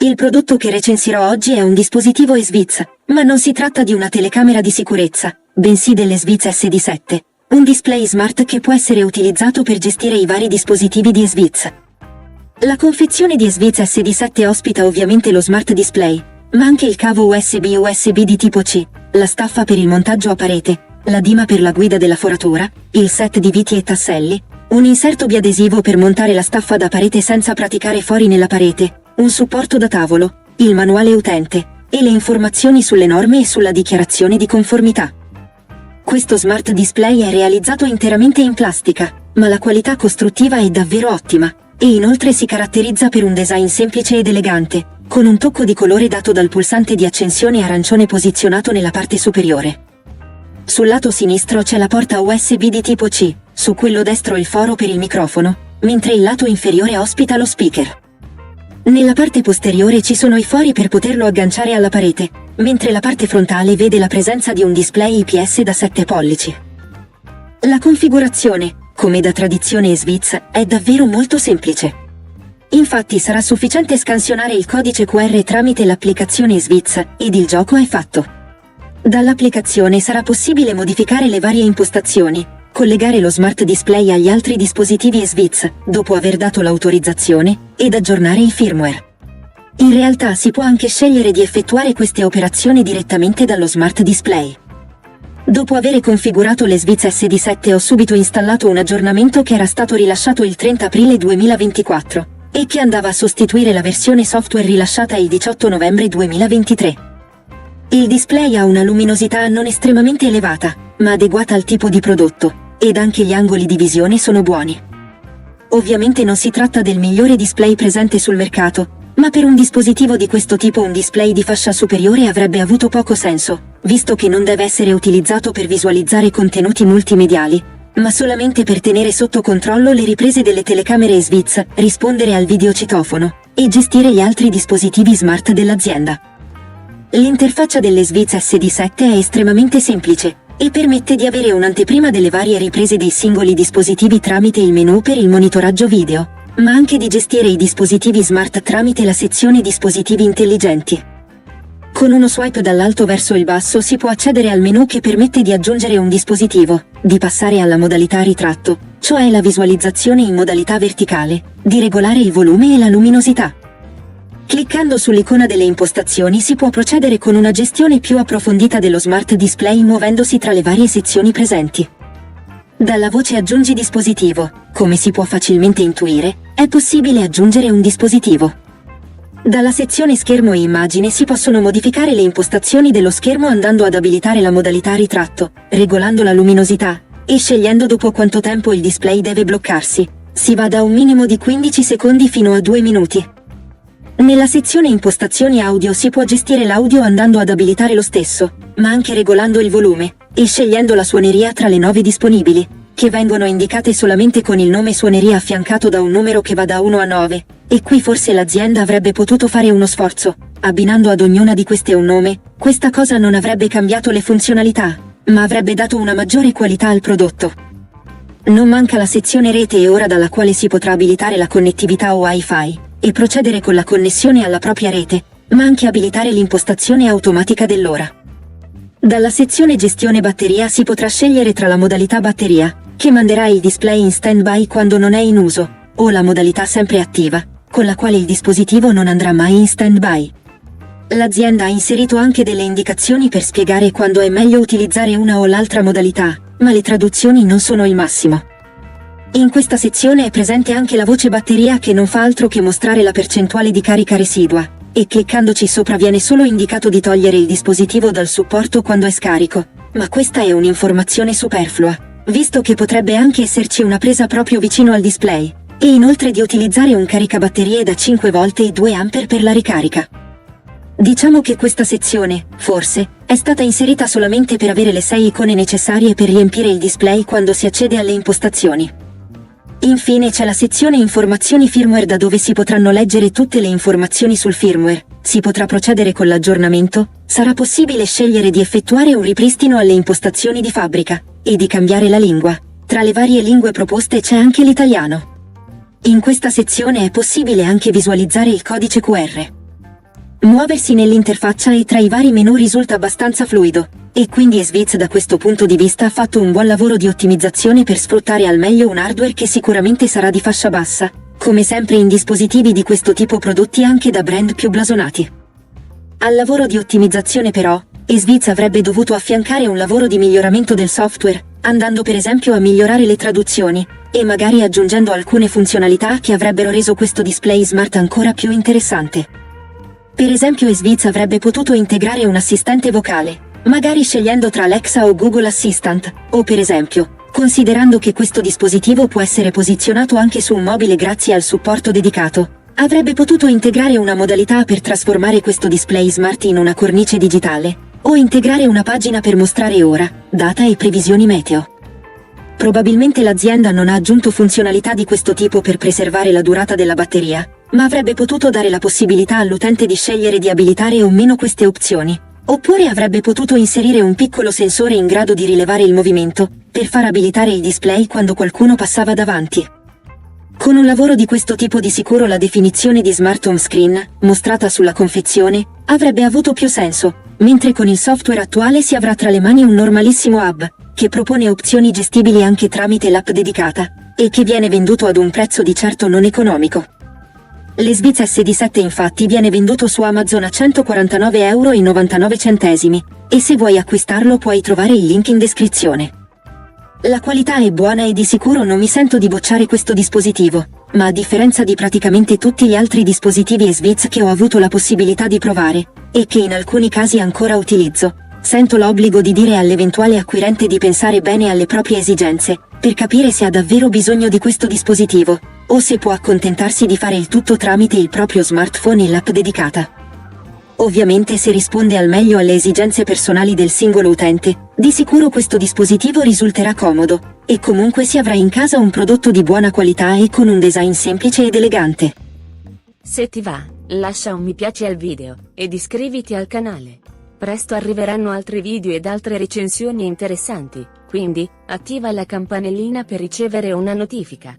Il prodotto che recensirò oggi è un dispositivo Esviz, ma non si tratta di una telecamera di sicurezza, bensì dell'Esviz SD7, un display smart che può essere utilizzato per gestire i vari dispositivi di Esviz. La confezione di Esviz SD7 ospita ovviamente lo smart display, ma anche il cavo USB di tipo C, la staffa per il montaggio a parete, la dima per la guida della foratura, il set di viti e tasselli, un inserto biadesivo per montare la staffa da parete senza praticare fori nella parete, un supporto da tavolo, il manuale utente, e le informazioni sulle norme e sulla dichiarazione di conformità. Questo smart display è realizzato interamente in plastica, ma la qualità costruttiva è davvero ottima, e inoltre si caratterizza per un design semplice ed elegante, con un tocco di colore dato dal pulsante di accensione arancione posizionato nella parte superiore. Sul lato sinistro c'è la porta USB di tipo C, su quello destro il foro per il microfono, mentre il lato inferiore ospita lo speaker. Nella parte posteriore ci sono i fori per poterlo agganciare alla parete, mentre la parte frontale vede la presenza di un display IPS da 7 pollici. La configurazione, come da tradizione Esviz, è davvero molto semplice. Infatti sarà sufficiente scansionare il codice QR tramite l'applicazione Esviz, ed il gioco è fatto. Dall'applicazione sarà possibile modificare le varie impostazioni, collegare lo smart display agli altri dispositivi Esviz, dopo aver dato l'autorizzazione, ed aggiornare il firmware. In realtà si può anche scegliere di effettuare queste operazioni direttamente dallo smart display. Dopo aver configurato l'Esviz SD7 ho subito installato un aggiornamento che era stato rilasciato il 30 aprile 2024, e che andava a sostituire la versione software rilasciata il 18 novembre 2023. Il display ha una luminosità non estremamente elevata, ma adeguata al tipo di prodotto, ed anche gli angoli di visione sono buoni. Ovviamente non si tratta del migliore display presente sul mercato, ma per un dispositivo di questo tipo un display di fascia superiore avrebbe avuto poco senso, visto che non deve essere utilizzato per visualizzare contenuti multimediali, ma solamente per tenere sotto controllo le riprese delle telecamere Esviz, rispondere al videocitofono, e gestire gli altri dispositivi smart dell'azienda. L'interfaccia dell'Esviz SD7 è estremamente semplice, e permette di avere un'anteprima delle varie riprese dei singoli dispositivi tramite il menu per il monitoraggio video, ma anche di gestire i dispositivi smart tramite la sezione dispositivi intelligenti. Con uno swipe dall'alto verso il basso si può accedere al menu che permette di aggiungere un dispositivo, di passare alla modalità ritratto, cioè la visualizzazione in modalità verticale, di regolare il volume e la luminosità. Cliccando sull'icona delle impostazioni si può procedere con una gestione più approfondita dello smart display muovendosi tra le varie sezioni presenti. Dalla voce aggiungi dispositivo, come si può facilmente intuire, è possibile aggiungere un dispositivo. Dalla sezione schermo e immagine si possono modificare le impostazioni dello schermo andando ad abilitare la modalità ritratto, regolando la luminosità, e scegliendo dopo quanto tempo il display deve bloccarsi. Si va da un minimo di 15 secondi fino a 2 minuti. Nella sezione impostazioni audio si può gestire l'audio andando ad abilitare lo stesso, ma anche regolando il volume, e scegliendo la suoneria tra le 9 disponibili, che vengono indicate solamente con il nome suoneria affiancato da un numero che va da 1 a 9, e qui forse l'azienda avrebbe potuto fare uno sforzo, abbinando ad ognuna di queste un nome. Questa cosa non avrebbe cambiato le funzionalità, ma avrebbe dato una maggiore qualità al prodotto. Non manca la sezione rete e ora dalla quale si potrà abilitare la connettività o Wi-Fi, e procedere con la connessione alla propria rete, ma anche abilitare l'impostazione automatica dell'ora. Dalla sezione gestione batteria si potrà scegliere tra la modalità batteria, che manderà il display in stand-by quando non è in uso, o la modalità sempre attiva, con la quale il dispositivo non andrà mai in stand-by. L'azienda ha inserito anche delle indicazioni per spiegare quando è meglio utilizzare una o l'altra modalità, ma le traduzioni non sono il massimo. In questa sezione è presente anche la voce batteria che non fa altro che mostrare la percentuale di carica residua, e cliccandoci sopra viene solo indicato di togliere il dispositivo dal supporto quando è scarico, ma questa è un'informazione superflua, visto che potrebbe anche esserci una presa proprio vicino al display, e inoltre di utilizzare un caricabatterie da 5 volt e 2 A per la ricarica. Diciamo che questa sezione, forse, è stata inserita solamente per avere le 6 icone necessarie per riempire il display quando si accede alle impostazioni. Infine c'è la sezione informazioni firmware da dove si potranno leggere tutte le informazioni sul firmware, si potrà procedere con l'aggiornamento, sarà possibile scegliere di effettuare un ripristino alle impostazioni di fabbrica, e di cambiare la lingua. Tra le varie lingue proposte c'è anche l'italiano. In questa sezione è possibile anche visualizzare il codice QR. Muoversi nell'interfaccia e tra i vari menu risulta abbastanza fluido, e quindi Svitz da questo punto di vista ha fatto un buon lavoro di ottimizzazione per sfruttare al meglio un hardware che sicuramente sarà di fascia bassa, come sempre in dispositivi di questo tipo prodotti anche da brand più blasonati. Al lavoro di ottimizzazione però, Svitz avrebbe dovuto affiancare un lavoro di miglioramento del software, andando per esempio a migliorare le traduzioni, e magari aggiungendo alcune funzionalità che avrebbero reso questo display smart ancora più interessante. Per esempio Svitz avrebbe potuto integrare un assistente vocale, magari scegliendo tra Alexa o Google Assistant, o per esempio, considerando che questo dispositivo può essere posizionato anche su un mobile grazie al supporto dedicato, avrebbe potuto integrare una modalità per trasformare questo display smart in una cornice digitale, o integrare una pagina per mostrare ora, data e previsioni meteo. Probabilmente l'azienda non ha aggiunto funzionalità di questo tipo per preservare la durata della batteria, ma avrebbe potuto dare la possibilità all'utente di scegliere di abilitare o meno queste opzioni. Oppure avrebbe potuto inserire un piccolo sensore in grado di rilevare il movimento, per far abilitare il display quando qualcuno passava davanti. Con un lavoro di questo tipo di sicuro la definizione di Smart Home Screen, mostrata sulla confezione, avrebbe avuto più senso, mentre con il software attuale si avrà tra le mani un normalissimo hub, che propone opzioni gestibili anche tramite l'app dedicata, e che viene venduto ad un prezzo di certo non economico. L'Sviz SD7 infatti viene venduto su Amazon a 149,99 €, e se vuoi acquistarlo puoi trovare il link in descrizione. La qualità è buona e di sicuro non mi sento di bocciare questo dispositivo, ma a differenza di praticamente tutti gli altri dispositivi Svitz che ho avuto la possibilità di provare, e che in alcuni casi ancora utilizzo, sento l'obbligo di dire all'eventuale acquirente di pensare bene alle proprie esigenze, per capire se ha davvero bisogno di questo dispositivo, o se può accontentarsi di fare il tutto tramite il proprio smartphone e l'app dedicata. Ovviamente se risponde al meglio alle esigenze personali del singolo utente, di sicuro questo dispositivo risulterà comodo, e comunque si avrà in casa un prodotto di buona qualità e con un design semplice ed elegante. Se ti va, lascia un mi piace al video, ed iscriviti al canale. Presto arriveranno altri video ed altre recensioni interessanti, quindi, attiva la campanellina per ricevere una notifica.